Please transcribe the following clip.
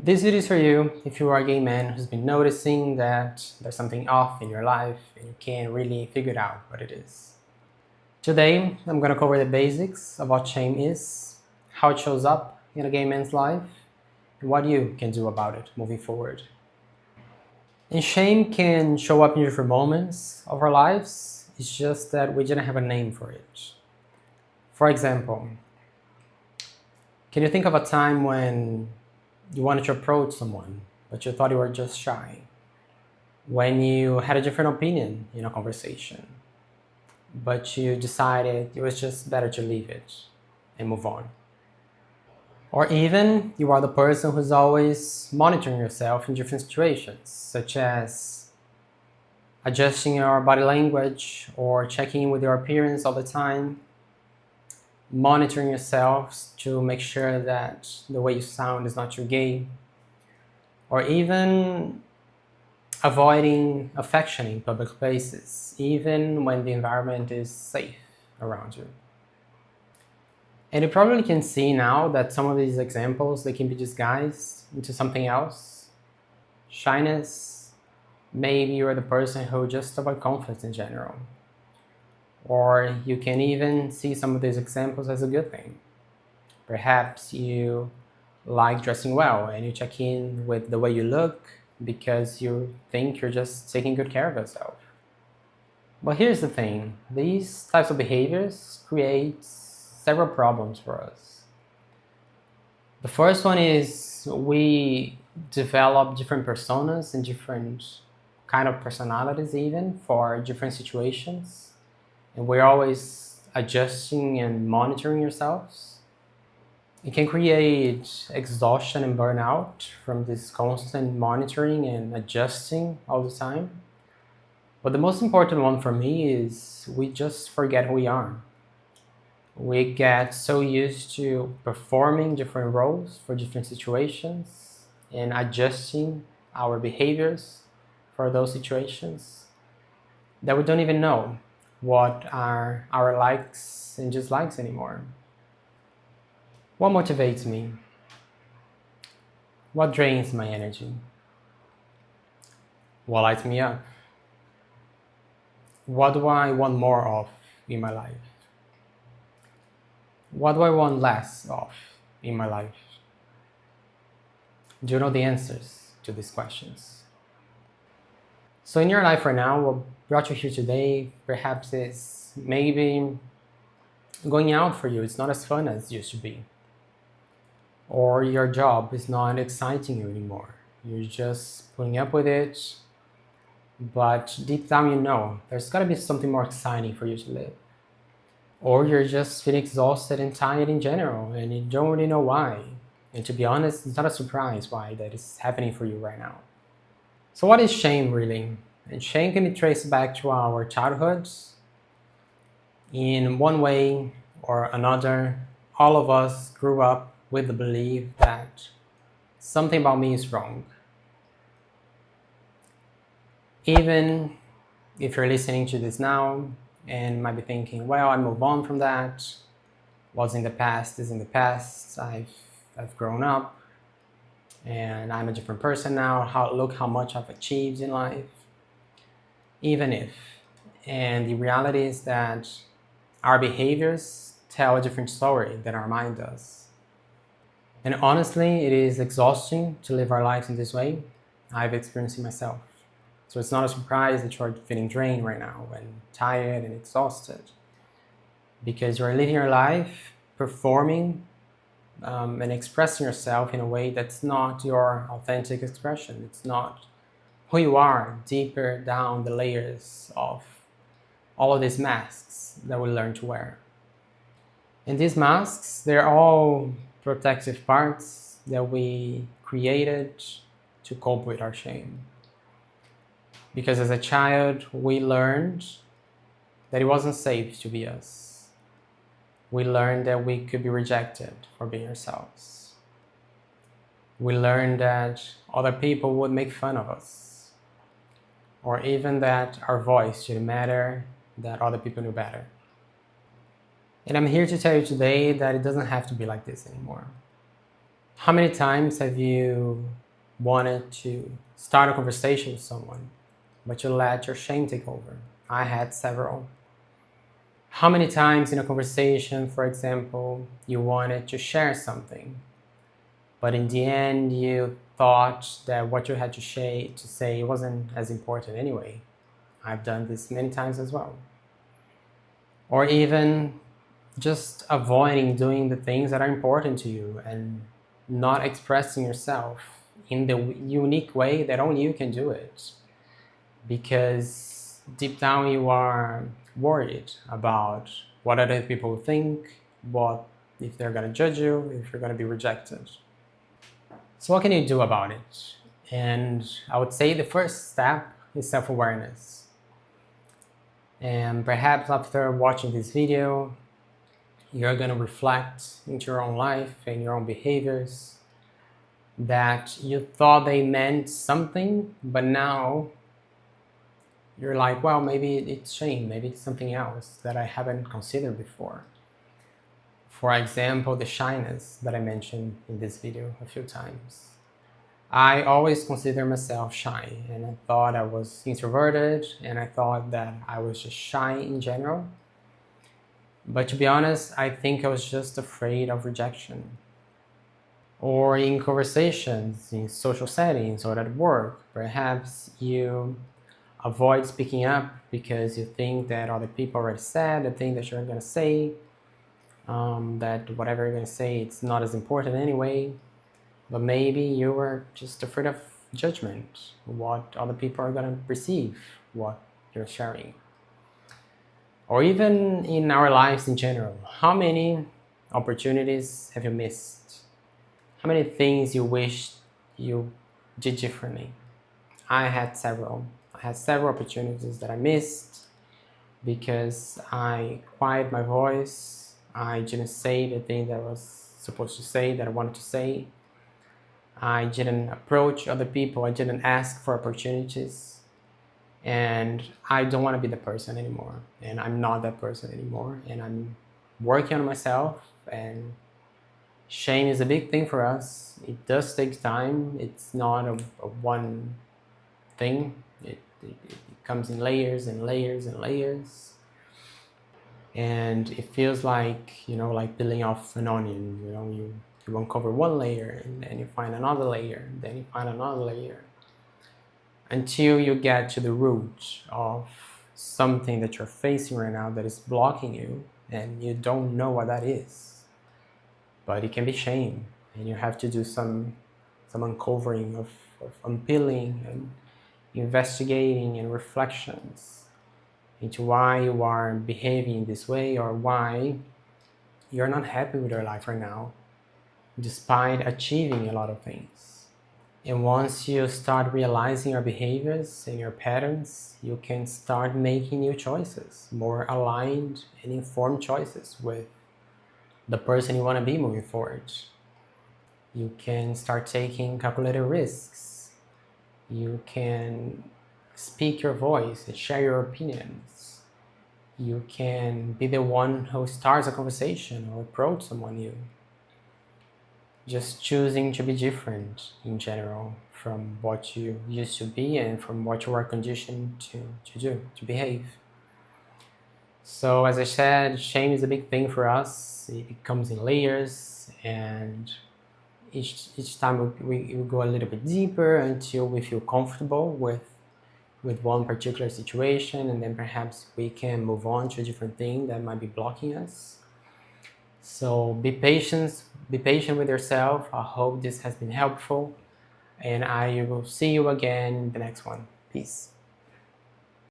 This video is for you if you are a gay man who's been noticing that there's something off in your life and you can't really figure out what it is. Today, I'm going to cover the basics of what shame is, how it shows up in a gay man's life, and what you can do about it moving forward. And shame can show up in different moments of our lives, it's just that we didn't have a name for it. For example, can you think of a time when you wanted to approach someone, but you thought you were just shy? When you had a different opinion in a conversation, but you decided it was just better to leave it and move on? Or even you are the person who's always monitoring yourself in different situations, such as adjusting your body language or checking in with your appearance all the time, monitoring yourselves to make sure that the way you sound is not too gay, or even avoiding affection in public places, even when the environment is safe around you. And you probably can see now that some of these examples, they can be disguised into something else. Shyness, maybe you're the person who just avoid conflict in general. Or you can even see some of these examples as a good thing. Perhaps you like dressing well and you check in with the way you look because you think you're just taking good care of yourself. But here's the thing, these types of behaviors create several problems for us. The first one is we develop different personas and different kind of personalities even for different situations. And we're always adjusting and monitoring yourselves. It can create exhaustion and burnout from this constant monitoring and adjusting all the time. But the most important one for me is we just forget who we are. We get so used to performing different roles for different situations and adjusting our behaviors for those situations that we don't even know what are our likes and dislikes anymore. What motivates me? What drains my energy? What lights me up? What do I want more of in my life? What do I want less of in my life? Do you know the answers to these questions? So in your life right now, what brought you here today perhaps is maybe going out for you. It's not as fun as it used to be. Or your job is not exciting you anymore. You're just putting up with it, but deep down you know there's gotta be something more exciting for you to live. Or you're just feeling exhausted and tired in general and you don't really know why. And to be honest, it's not a surprise why that is happening for you right now. So what is shame really? And shame can be traced back to our childhoods. In one way or another, all of us grew up with the belief that something about me is wrong. Even if you're listening to this now and might be thinking, well, I move on from that. What's in the past is in the past. I've grown up and I'm a different person now. Look how much I've achieved in life. Even if. And the reality is that our behaviors tell a different story than our mind does. And honestly, it is exhausting to live our lives in this way. I've experienced it myself. So it's not a surprise that you're feeling drained right now and tired and exhausted. Because you're living your life performing and expressing yourself in a way that's not your authentic expression. It's not who you are deeper down the layers of all of these masks that we learn to wear. And these masks, they're all protective parts that we created to cope with our shame. Because as a child, we learned that it wasn't safe to be us. We learned that we could be rejected for being ourselves. We learned that other people would make fun of us. Or even that our voice didn't matter, that other people knew better. And I'm here to tell you today that it doesn't have to be like this anymore. How many times have you wanted to start a conversation with someone, but you let your shame take over? I had several. How many times in a conversation, for example, you wanted to share something, but in the end you thought that what you had to say wasn't as important anyway? I've done this many times as well. Or even just avoiding doing the things that are important to you and not expressing yourself in the unique way that only you can do it, because deep down you are worried about what other people think, what if they're going to judge you, if you're going to be rejected. So what can you do about it? And I would say the first step is self-awareness. And perhaps after watching this video, you're going to reflect into your own life and your own behaviors that you thought they meant something, but now you're like, well, maybe it's shame, maybe it's something else that I haven't considered before. For example, the shyness that I mentioned in this video a few times. I always consider myself shy, and I thought I was introverted, and I thought that I was just shy in general. But to be honest, I think I was just afraid of rejection. Or in conversations, in social settings, or at work, perhaps you avoid speaking up because you think that other people already said the thing that you're going to say, that whatever you're going to say, it's not as important anyway. But maybe you were just afraid of judgment, what other people are going to perceive, what you're sharing. Or even in our lives in general, how many opportunities have you missed? How many things you wished you did differently? I had several. I had several opportunities that I missed because I quieted my voice. I didn't say the thing that I was supposed to say, that I wanted to say. I didn't approach other people. I didn't ask for opportunities. And I don't want to be the person anymore. And I'm not that person anymore. And I'm working on myself. And shame is a big thing for us. It does take time. It's not a one thing. It comes in layers and layers and layers. And it feels like, like peeling off an onion. You uncover one layer, and then you find another layer, and then you find another layer, until you get to the root of something that you're facing right now that is blocking you, and you don't know what that is. But it can be shame, and you have to do some uncovering of unpeeling and investigating and reflections into why you are behaving in this way, or why you're not happy with your life right now, despite achieving a lot of things. And once you start realizing your behaviors and your patterns, you can start making new choices, more aligned and informed choices with the person you want to be moving forward. You can start taking calculated risks. You can speak your voice and share your opinions. You can be the one who starts a conversation or approach someone new. Just choosing to be different in general from what you used to be and from what you are conditioned to do, to behave. So as I said, shame is a big thing for us. It comes in layers, and each time we go a little bit deeper until we feel comfortable with one particular situation, and then perhaps we can move on to a different thing that might be blocking us. So be patient with yourself. I hope this has been helpful, and I will see you again in the next one. Peace.